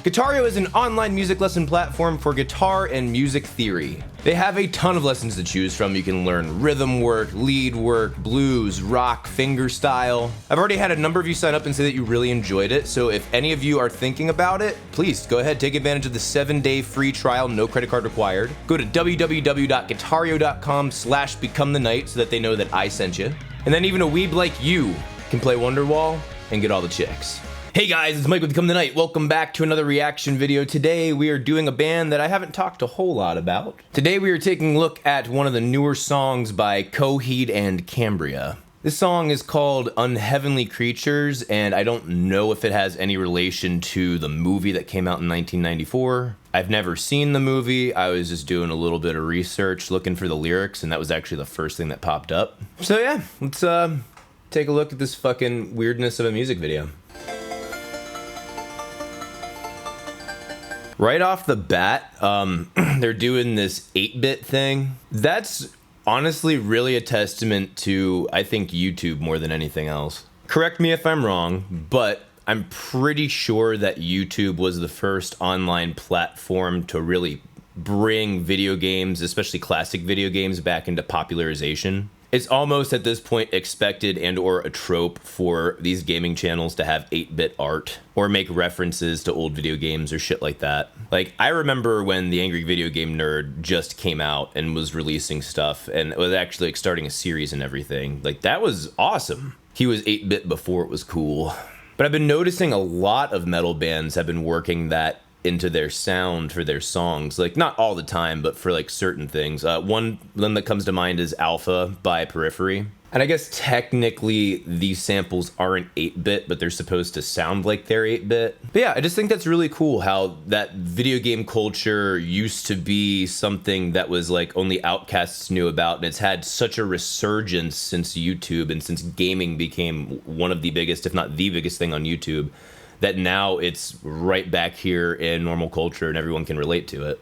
Guitario is an online music lesson platform for guitar and music theory. They have a ton of lessons to choose from. You can learn rhythm work, lead work, blues, rock, fingerstyle. I've already had a number of you sign up and say that you really enjoyed it, so if any of you are thinking about it, please go ahead, take advantage of the 7-day free trial, no credit card required. Go to www.guitario.com/becomethenight so that they know that I sent you. And then even a weeb like you can play Wonderwall and get all the chicks. Hey guys, it's Mike with Become the Night. Welcome back to another reaction video. Today we are doing a band that I haven't talked a whole lot about. Today we are taking a look at one of the newer songs by Coheed and Cambria. This song is called Unheavenly Creatures, and I don't know if it has any relation to the movie that came out in 1994. I've never seen the movie. I was just doing a little bit of research looking for the lyrics, and that was actually the first thing that popped up. So yeah, let's take a look at this fucking weirdness of a music video. Right off the bat, they're doing this 8-bit thing. That's honestly really a testament to, I think, YouTube more than anything else. Correct me if I'm wrong, but I'm pretty sure that YouTube was the first online platform to really bring video games, especially classic video games, back into popularization. It's almost at this point expected and or a trope for these gaming channels to have 8-bit art or make references to old video games or shit like that. Like, I remember when the Angry Video Game Nerd just came out and was releasing stuff and it was actually like starting a series and everything. Like, that was awesome. He was 8-bit before it was cool. But I've been noticing a lot of metal bands have been working that into their sound for their songs, like not all the time, but for like certain things. One that comes to mind is Alpha by Periphery. And I guess technically these samples aren't 8-bit, but they're supposed to sound like they're 8-bit. But yeah, I just think that's really cool how that video game culture used to be something that was like only outcasts knew about, and it's had such a resurgence since YouTube and since gaming became one of the biggest, if not the biggest thing on YouTube, that now it's right back here in normal culture and everyone can relate to it.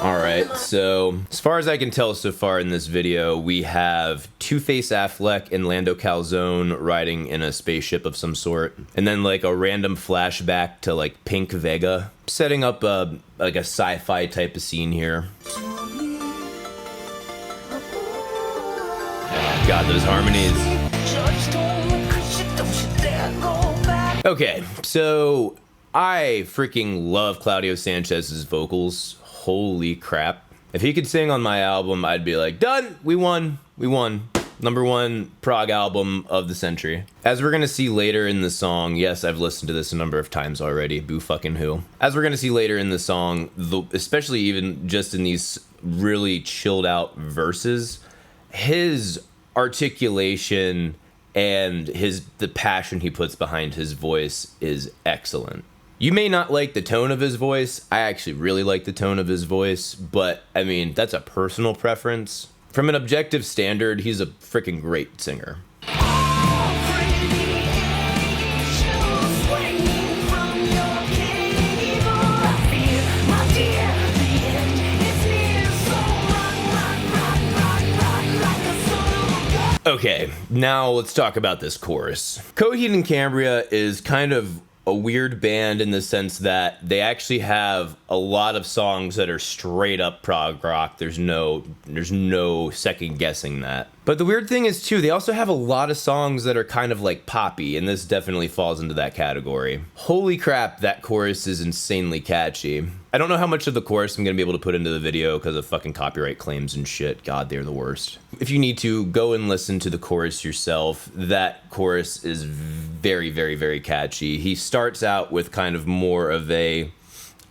Alright, so as far as I can tell so far in this video, we have Two-Face Affleck and Lando Calzone riding in a spaceship of some sort, and then like a random flashback to like Pink Vega, setting up like a sci-fi type of scene here. God, those harmonies. Okay, so I freaking love Claudio Sanchez's vocals. Holy crap. If he could sing on my album, I'd be like, done, we won, we won. #1 prog album of the century. As we're gonna see later in the song, yes, I've listened to this a number of times already, boo fucking who. As we're gonna see later in the song, especially even just in these really chilled out verses, his articulation and the passion he puts behind his voice is excellent. You may not like the tone of his voice. I actually really like the tone of his voice, but I mean, that's a personal preference. From an objective standard, he's a freaking great singer. Okay, now let's talk about this chorus. Coheed and Cambria is kind of a weird band in the sense that they actually have a lot of songs that are straight up prog rock. There's no second guessing that. But the weird thing is too, they also have a lot of songs that are kind of like poppy, and this definitely falls into that category. Holy crap, that chorus is insanely catchy. I don't know how much of the chorus I'm gonna be able to put into the video because of fucking copyright claims and shit. God, they're the worst. If you need to, go and listen to the chorus yourself. That chorus is very, very, very catchy. He starts out with kind of more of a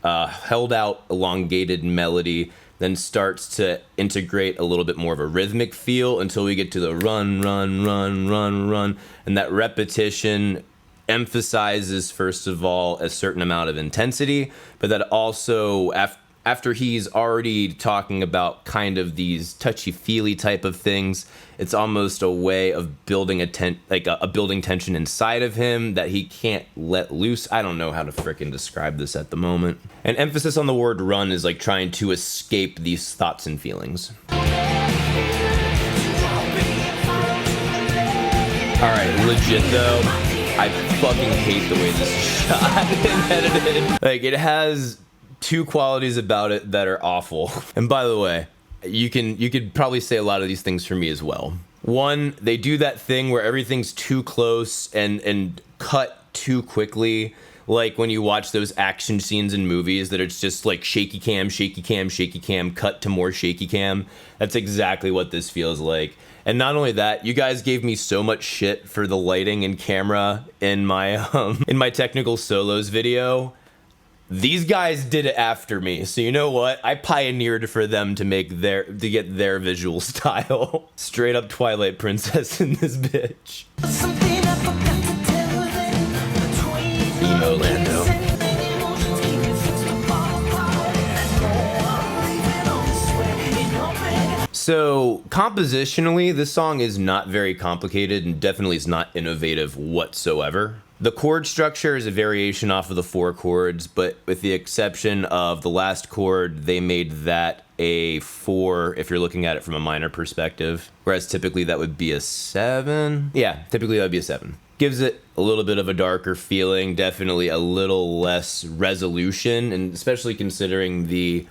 held out, elongated melody, then starts to integrate a little bit more of a rhythmic feel until we get to the run, run, run, run, run, and that repetition emphasizes, first of all, a certain amount of intensity, but that also, after he's already talking about kind of these touchy-feely type of things, it's almost a way of building building tension inside of him that he can't let loose. I don't know how to frickin' describe this at the moment. An emphasis on the word run is like trying to escape these thoughts and feelings. All right, legit though, I fucking hate the way this is shot and edited. Like, it has two qualities about it that are awful. And by the way, you could probably say a lot of these things for me as well. One, they do that thing where everything's too close and cut too quickly. Like when you watch those action scenes in movies that it's just like shaky cam, shaky cam, shaky cam, cut to more shaky cam. That's exactly what this feels like. And not only that, you guys gave me so much shit for the lighting and camera in my technical solos video. These guys did it after me, so you know what? I pioneered for them to get their visual style. Straight up Twilight Princess in this bitch. Emo Lando. So compositionally, this song is not very complicated and definitely is not innovative whatsoever. The chord structure is a variation off of the 4 chords, but with the exception of the last chord, they made that a 4 if you're looking at it from a minor perspective, whereas typically that would be a 7. Yeah, typically that would be a 7. Gives it a little bit of a darker feeling, definitely a little less resolution, and especially considering the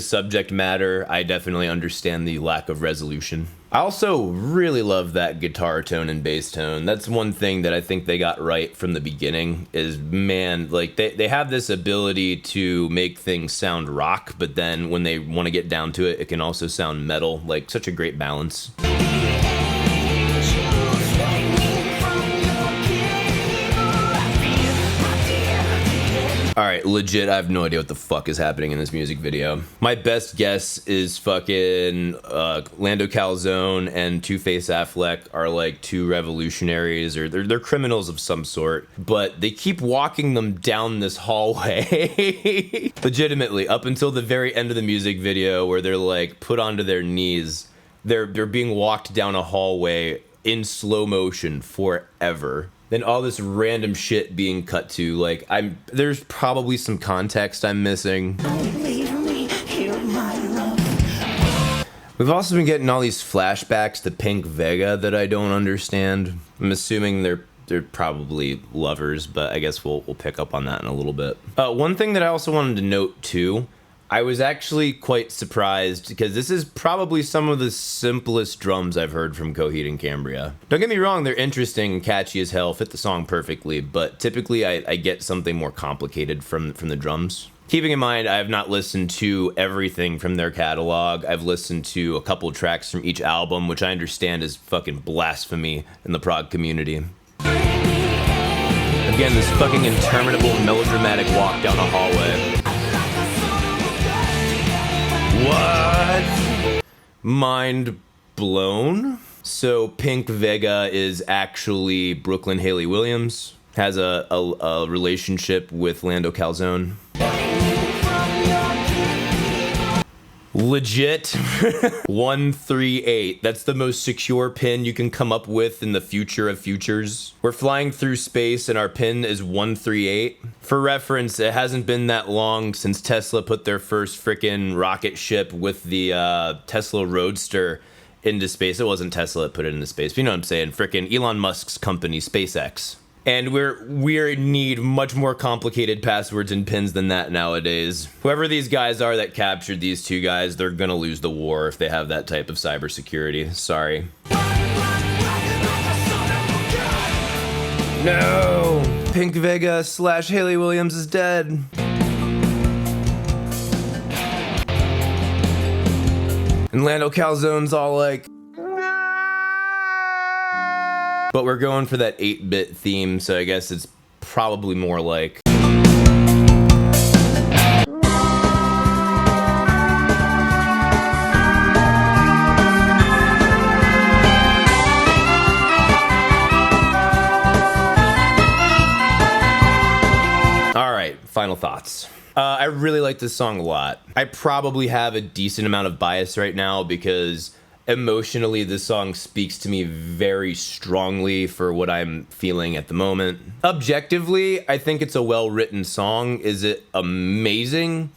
subject matter, I definitely understand the lack of resolution. I also really love that guitar tone and bass tone. That's one thing that I think they got right from the beginning is, man, like they have this ability to make things sound rock, but then when they want to get down to it, it can also sound metal. Like, such a great balance. All right, legit, I have no idea what the fuck is happening in this music video. My best guess is fucking Lando Calzone and Two-Face Affleck are like 2 revolutionaries, or they're criminals of some sort, but they keep walking them down this hallway. Legitimately, up until the very end of the music video where they're like put onto their knees, they're being walked down a hallway in slow motion forever. Then all this random shit being cut to, like, there's probably some context I'm missing. We've also been getting all these flashbacks to Pink Vega that I don't understand. I'm assuming they're probably lovers, but I guess we'll pick up on that in a little bit. One thing that I also wanted to note too, I was actually quite surprised because this is probably some of the simplest drums I've heard from Coheed and Cambria. Don't get me wrong, they're interesting and catchy as hell, fit the song perfectly, but typically I get something more complicated from the drums. Keeping in mind, I have not listened to everything from their catalog. I've listened to a couple tracks from each album, which I understand is fucking blasphemy in the prog community. Again, this fucking interminable melodramatic walk down a hallway. What? Mind blown? So Pink Vega is actually Brooklyn Haley Williams, has a relationship with Lando Calzone. Legit. 138. That's the most secure pin you can come up with in the future of futures. We're flying through space and our pin is 138. For reference, it hasn't been that long since Tesla put their first frickin' rocket ship with the Tesla Roadster into space. It wasn't Tesla that put it into space, but you know what I'm saying. Frickin' Elon Musk's company, SpaceX. And we need much more complicated passwords and pins than that nowadays. Whoever these guys are that captured these 2 guys, they're gonna lose the war if they have that type of cybersecurity. Sorry. No! Pink Vega / Haley Williams is dead. And Lando Calzone's all like... But we're going for that 8-bit theme, so I guess it's probably more like... Alright, final thoughts. I really like this song a lot. I probably have a decent amount of bias right now because... emotionally, this song speaks to me very strongly for what I'm feeling at the moment. Objectively, I think it's a well-written song. Is it amazing?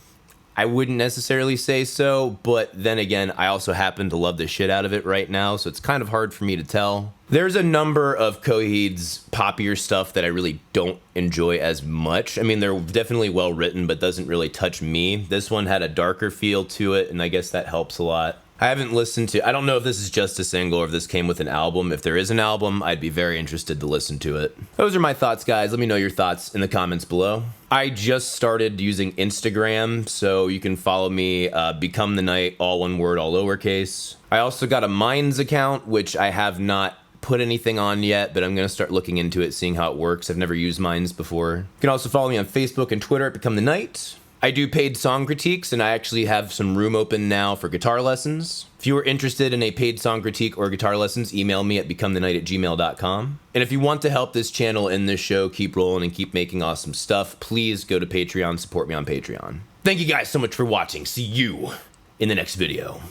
I wouldn't necessarily say so, but then again, I also happen to love the shit out of it right now, so it's kind of hard for me to tell. There's a number of Coheed's poppier stuff that I really don't enjoy as much. I mean, they're definitely well written, but doesn't really touch me. This one had a darker feel to it, and I guess that helps a lot. I haven't listened to, I don't know if this is just a single or if this came with an album. If there is an album, I'd be very interested to listen to it. Those are my thoughts, guys. Let me know your thoughts in the comments below. I just started using Instagram, so you can follow me, Become the Night, all one word, all lowercase. I also got a Minds account, which I have not put anything on yet, but I'm going to start looking into it, seeing how it works. I've never used Minds before. You can also follow me on Facebook and Twitter at Become the Night. I do paid song critiques, and I actually have some room open now for guitar lessons. If you are interested in a paid song critique or guitar lessons, email me at becomethenight@gmail.com. And if you want to help this channel and this show keep rolling and keep making awesome stuff, please go to Patreon, support me on Patreon. Thank you guys so much for watching. See you in the next video.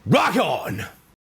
Rock on!